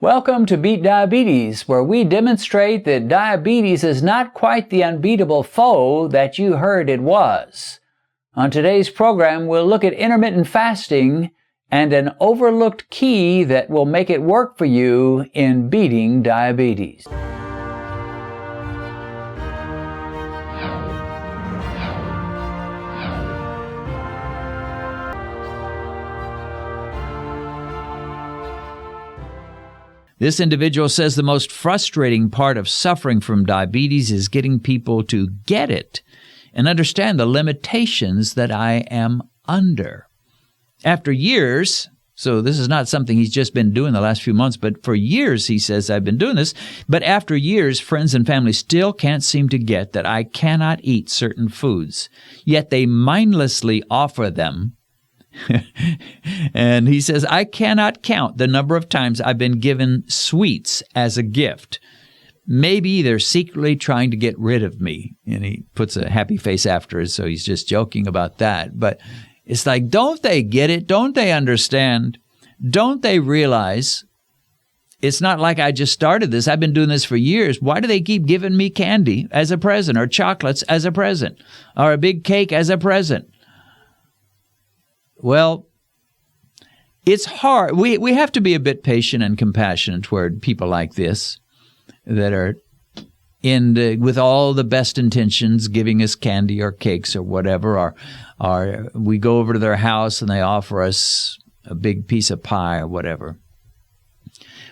Welcome to Beat Diabetes, where we demonstrate that diabetes is not quite the unbeatable foe that you heard it was. On today's program, we'll look at intermittent fasting and an overlooked key that will make it work for you in beating diabetes. This individual says the most frustrating part of suffering from diabetes is getting people to get it and understand the limitations that I am under. After years, so this is not something he's just been doing the last few months, but for years, he says, I've been doing this. But after years, friends and family still can't seem to get that I cannot eat certain foods, yet they mindlessly offer them. And he says, I cannot count the number of times I've been given sweets as a gift. Maybe they're secretly trying to get rid of me. And he puts a happy face after it, so he's just joking about that. But it's like, don't they get it? Don't they understand? Don't they realize it's not like I just started this. I've been doing this for years. Why do they keep giving me candy as a present, or chocolates as a present, or a big cake as a present? Well, it's hard. We have to be a bit patient and compassionate toward people like this that are with all the best intentions, giving us candy or cakes or whatever, or we go over to their house and they offer us a big piece of pie or whatever.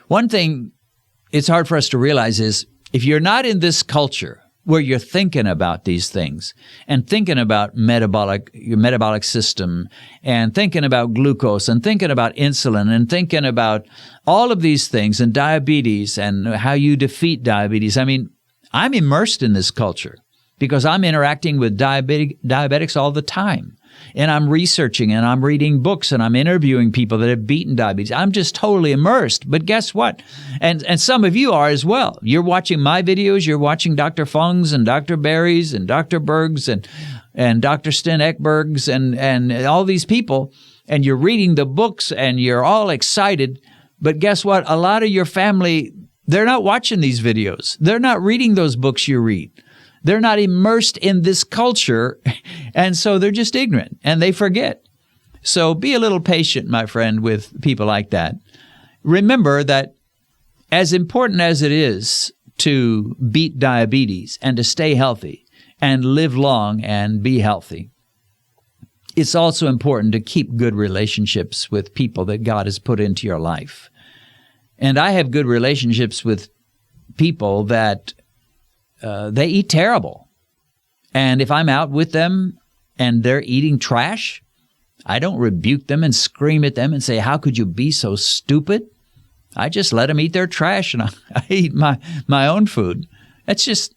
One thing it's hard for us to realize is if you're not in this culture where you're thinking about these things and thinking about your metabolic system and thinking about glucose and thinking about insulin and thinking about all of these things and diabetes and how you defeat diabetes. I mean, I'm immersed in this culture because I'm interacting with diabetics all the time. And I'm researching and I'm reading books and I'm interviewing people that have beaten diabetes. I'm just totally immersed. But guess what? And some of you are as well. You're watching my videos. You're watching Dr. Fung's and Dr. Berry's and Dr. Berg's and Dr. Sten Ekberg's and all these people. And you're reading the books and you're all excited. But guess what? A lot of your family, they're not watching these videos. They're not reading those books you read. They're not immersed in this culture, and so they're just ignorant, and they forget. So be a little patient, my friend, with people like that. Remember that as important as it is to beat diabetes and to stay healthy and live long and be healthy, it's also important to keep good relationships with people that God has put into your life. And I have good relationships with people that they eat terrible. And if I'm out with them and they're eating trash, I don't rebuke them and scream at them and say, how could you be so stupid? I just let them eat their trash and I eat my own food. That's just,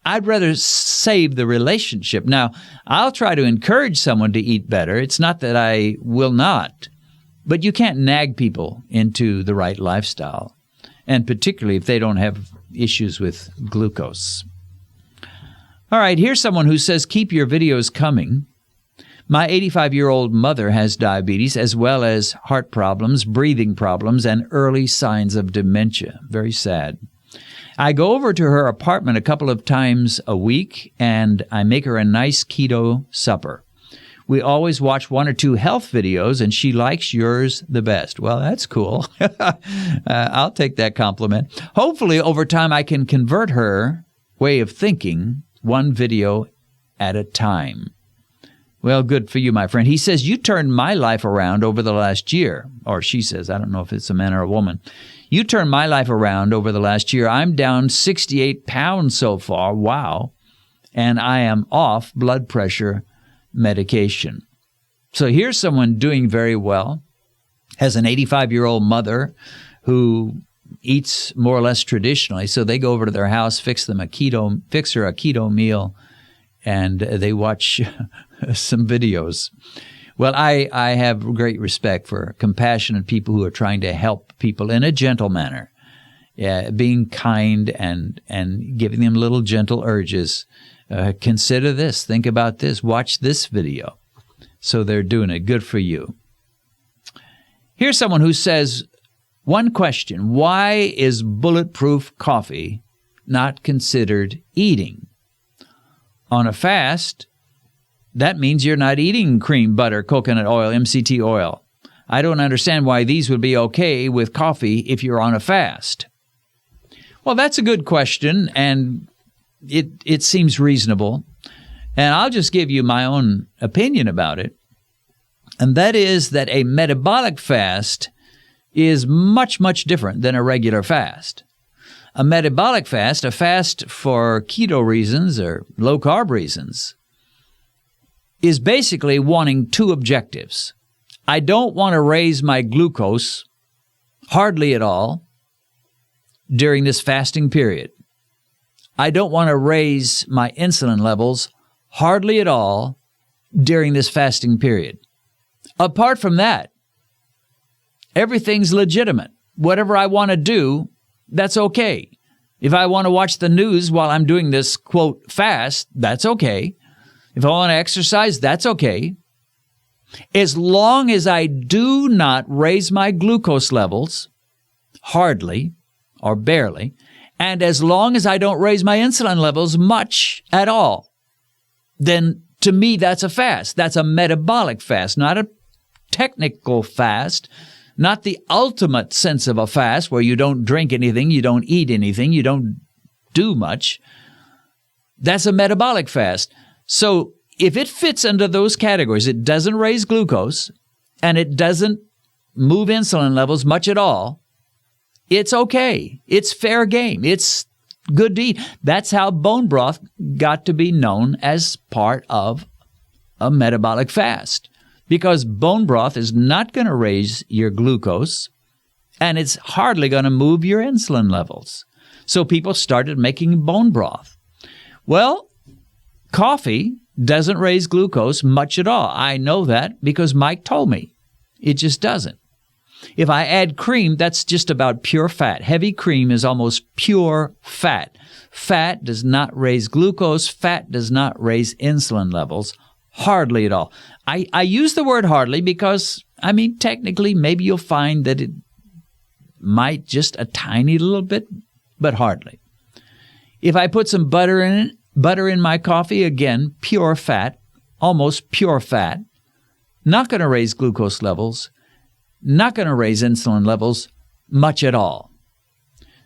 I'd rather save the relationship. Now, I'll try to encourage someone to eat better. It's not that I will not, but you can't nag people into the right lifestyle. And particularly if they don't have issues with glucose. All right, here's someone who says, keep your videos coming. My 85-year-old mother has diabetes as well as heart problems, breathing problems, and early signs of dementia. Very sad. I go over to her apartment a couple of times a week, and I make her a nice keto supper. We always watch one or two health videos, and she likes yours the best. Well, that's cool. I'll take that compliment. Hopefully, over time, I can convert her way of thinking one video at a time. Well, good for you, my friend. He says, you turned my life around over the last year. Or she says, I don't know if it's a man or a woman. You turned my life around over the last year. I'm down 68 pounds so far. Wow. And I am off blood pressure medication. So here's someone doing very well, has an 85-year-old mother who eats more or less traditionally. So they go over to their house, fix her a keto meal, and they watch some videos. Well, I have great respect for compassionate people who are trying to help people in a gentle manner, being kind and giving them little gentle urges. Consider this, think about this, watch this video. So they're doing it. Good for you. Here's someone who says, One question: why is bulletproof coffee not considered eating? On a fast, that means you're not eating cream, butter, coconut oil, MCT oil. I don't understand why these would be okay with coffee if you're on a fast. Well, that's a good question, and it seems reasonable. And I'll just give you my own opinion about it. And that is that a metabolic fast is much, much different than a regular fast. A metabolic fast, a fast for keto reasons or low-carb reasons, is basically wanting two objectives. I don't want to raise my glucose hardly at all during this fasting period. I don't want to raise my insulin levels hardly at all during this fasting period. Apart from that, everything's legitimate. Whatever I want to do, that's okay. If I want to watch the news while I'm doing this, quote, fast, that's okay. If I want to exercise, that's okay. As long as I do not raise my glucose levels, hardly or barely, and as long as I don't raise my insulin levels much at all, then to me that's a fast. That's a metabolic fast, not a technical fast, not the ultimate sense of a fast where you don't drink anything, you don't eat anything, you don't do much. That's a metabolic fast. So if it fits under those categories, it doesn't raise glucose and it doesn't move insulin levels much at all, it's okay. It's fair game. It's good to eat. That's how bone broth got to be known as part of a metabolic fast, because bone broth is not going to raise your glucose and it's hardly going to move your insulin levels. So people started making bone broth. Well, coffee doesn't raise glucose much at all. I know that because Mike told me. It just doesn't. If I add cream, that's just about pure fat. Heavy cream is almost pure fat. Fat does not raise glucose. Fat does not raise insulin levels. Hardly at all. I use the word hardly because, technically, maybe you'll find that it might just a tiny little bit, but hardly. If I put some butter in it, butter in my coffee, again, pure fat, almost pure fat, not going to raise glucose levels, not going to raise insulin levels much at all.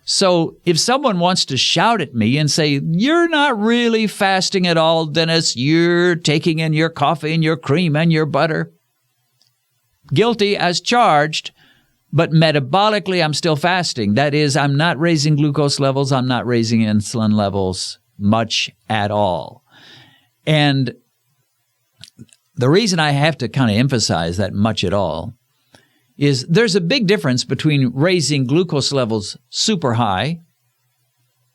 So if someone wants to shout at me and say, you're not really fasting at all, Dennis, you're taking in your coffee and your cream and your butter, guilty as charged, but metabolically I'm still fasting. That is, I'm not raising glucose levels, I'm not raising insulin levels much at all. And the reason I have to kind of emphasize that much at all is there's a big difference between raising glucose levels super high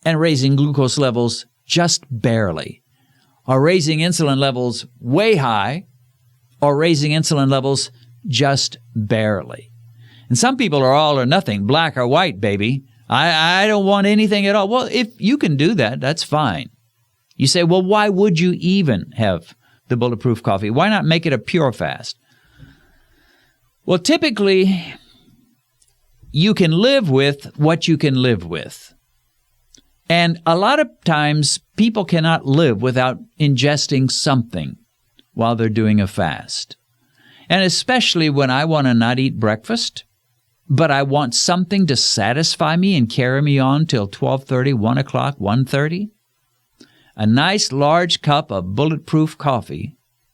and raising glucose levels just barely, or raising insulin levels way high, or raising insulin levels just barely. And some people are all or nothing, black or white, baby. I don't want anything at all. Well, if you can do that, that's fine. You say, well, why would you even have the bulletproof coffee? Why not make it a pure fast? Well, typically, you can live with what you can live with. And a lot of times, people cannot live without ingesting something while they're doing a fast. And especially when I want to not eat breakfast, but I want something to satisfy me and carry me on till 12:30, 1 o'clock, 1:30. A nice large cup of bulletproof coffee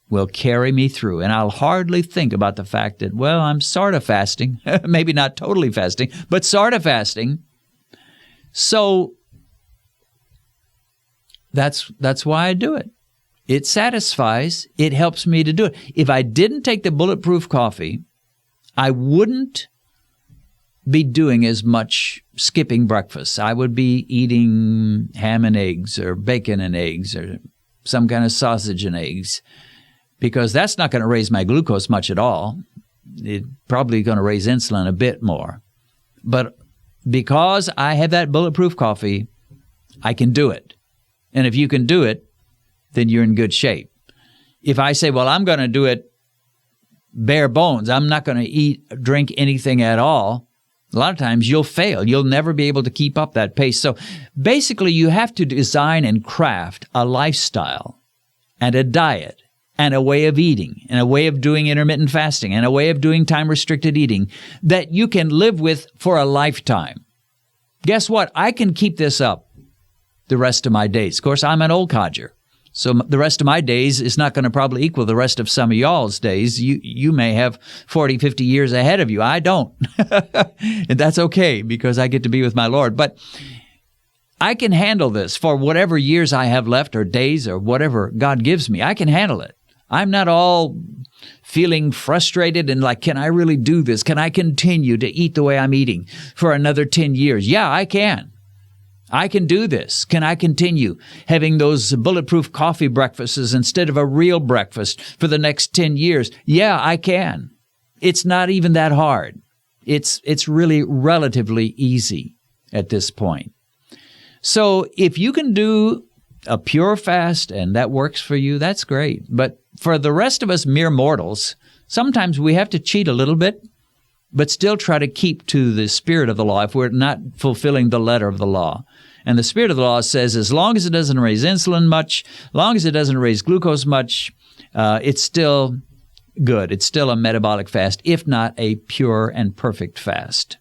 will carry me through, and I'll hardly think about the fact that, well, I'm sort of fasting, maybe not totally fasting, but sort of fasting. So that's why I do it. It satisfies, it helps me to do it. If I didn't take the bulletproof coffee, I wouldn't be doing as much skipping breakfast. I would be eating ham and eggs or bacon and eggs or some kind of sausage and eggs, because that's not going to raise my glucose much at all. It's probably going to raise insulin a bit more. But because I have that bulletproof coffee, I can do it. And if you can do it, then you're in good shape. If I say, well, I'm going to do it bare bones, I'm not going to drink anything at all, A lot of times you'll fail. You'll never be able to keep up that pace. So basically you have to design and craft a lifestyle and a diet and a way of eating and a way of doing intermittent fasting and a way of doing time-restricted eating that you can live with for a lifetime. Guess what? I can keep this up the rest of my days. Of course, I'm an old codger. So the rest of my days is not going to probably equal the rest of some of y'all's days. You may have 40, 50 years ahead of you. I don't. And that's okay because I get to be with my Lord. But I can handle this for whatever years I have left or days or whatever God gives me. I can handle it. I'm not all feeling frustrated and like, can I really do this? Can I continue to eat the way I'm eating for another 10 years? Yeah, I can. I can do this. Can I continue having those bulletproof coffee breakfasts instead of a real breakfast for the next 10 years? Yeah, I can. It's not even that hard. It's really relatively easy at this point. So if you can do a pure fast and that works for you, that's great. But for the rest of us mere mortals, sometimes we have to cheat a little bit, but still try to keep to the spirit of the law if we're not fulfilling the letter of the law. And the spirit of the law says as long as it doesn't raise insulin much, as long as it doesn't raise glucose much, it's still good. It's still a metabolic fast, if not a pure and perfect fast.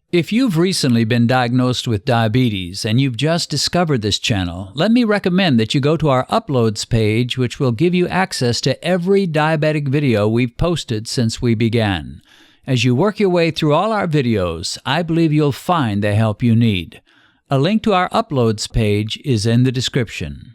If you've recently been diagnosed with diabetes and you've just discovered this channel, let me recommend that you go to our Uploads page, which will give you access to every diabetic video we've posted since we began. As you work your way through all our videos, I believe you'll find the help you need. A link to our Uploads page is in the description.